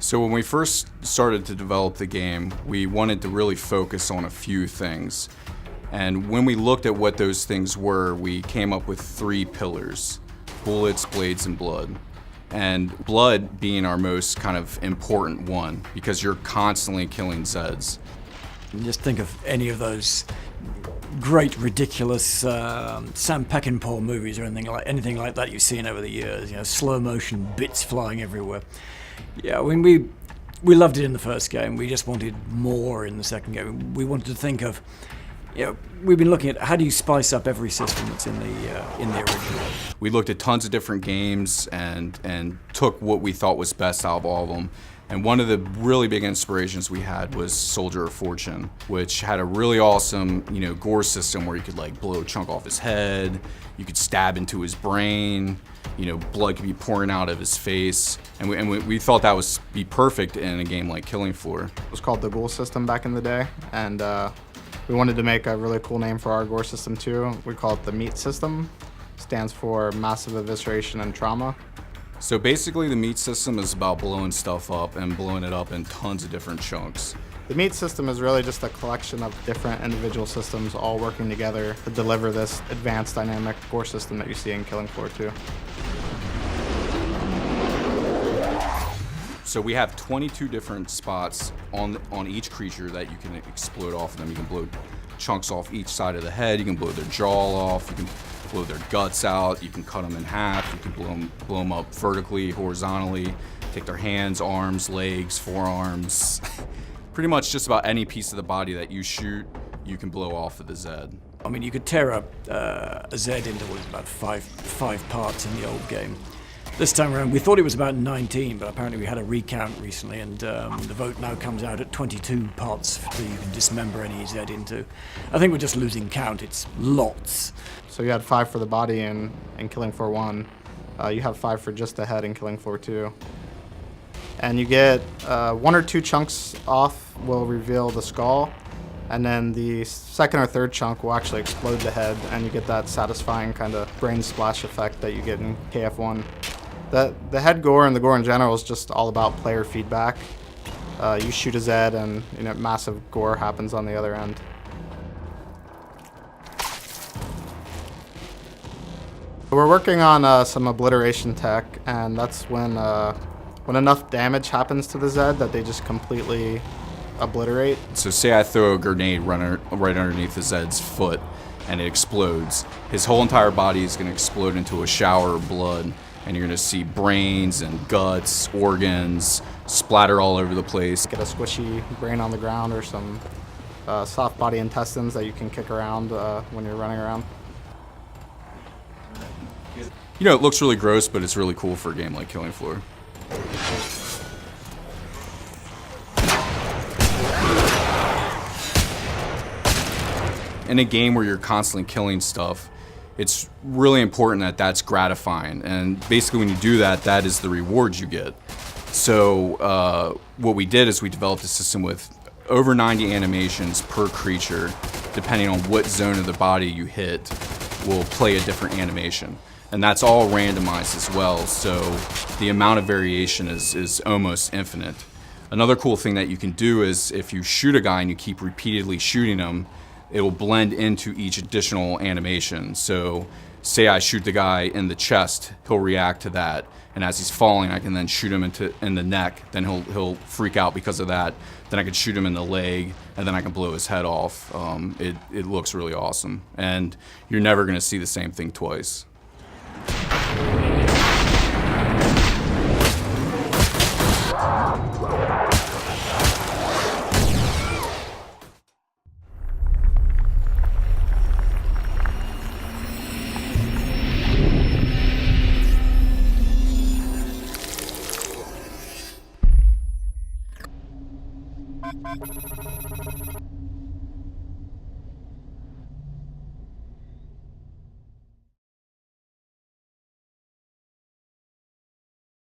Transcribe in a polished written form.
So when we first started to develop the game, we wanted to really focus on a few things. And when we looked at what those things were, we came up with 3 pillars: bullets, blades, and blood. And blood being our most kind of important one, because you're constantly killing Zeds. Just think of any of those great, ridiculous Sam Peckinpah movies or anything like that you've seen over the years. You know, slow motion bits flying everywhere. Yeah, when we loved it in the first game. We just wanted more in the second game. We wanted to think of, you know, we've been looking at how do you spice up every system that's in the original. We looked at tons of different games and took what we thought was best out of all of them. And one of the really big inspirations we had was Soldier of Fortune, which had a really awesome, Gore system where you could like blow a chunk off his head, you could stab into his brain, blood could be pouring out of his face, and we thought that would be perfect in a game like Killing Floor. It was called the Ghoul system back in the day, and we wanted to make a really cool name for our Gore system too. We call it the Meat system. Stands for Massive Evisceration and Trauma. So basically the Meat system is about blowing stuff up and blowing it up in tons of different chunks. The Meat system is really just a collection of different individual systems all working together to deliver this advanced dynamic Gore system that you see in Killing Floor 2. So we have 22 different spots on each creature that you can explode off of them. You can blow chunks off each side of the head, you can blow their jaw off, you can blow their guts out, you can cut them in half, you can blow them up vertically, horizontally, take their hands, arms, legs, forearms. Pretty much just about any piece of the body that you shoot, you can blow off of the Zed. I mean, you could tear up a Zed into about five parts in the old game. This time around, we thought it was about 19, but apparently we had a recount recently, and the vote now comes out at 22 parts that you can dismember any Zed into. I think we're just losing count. It's lots. So you had 5 for the body in Killing Floor 1. You have 5 for just the head in Killing Floor 2. And you get 1 or 2 chunks off will reveal the skull, and then the second or third chunk will actually explode the head, and you get that satisfying kind of brain splash effect that you get in KF1. The head Gore and the Gore in general is just all about player feedback. You shoot a Zed and massive Gore happens on the other end. We're working on some obliteration tech, and that's when enough damage happens to the Zed that they just completely obliterate. So say I throw a grenade right underneath the Zed's foot and it explodes. His whole entire body is going to explode into a shower of blood, and you're going to see brains and guts, organs splatter all over the place. Get a squishy brain on the ground or some soft body intestines that you can kick around when you're running around. It looks really gross, but it's really cool for a game like Killing Floor. In a game where you're constantly killing stuff, it's really important that that's gratifying. And basically when you do that, that is the rewards you get. So what we did is we developed a system with over 90 animations per creature. Depending on what zone of the body you hit, will play a different animation. And that's all randomized as well, so the amount of variation is almost infinite. Another cool thing that you can do is if you shoot a guy and you keep repeatedly shooting him, it will blend into each additional animation. So say I shoot the guy in the chest, he'll react to that, and as he's falling I can then shoot him in the neck, then he'll freak out because of that, then I can shoot him in the leg, and then I can blow his head off. It looks really awesome, and you're never going to see the same thing twice.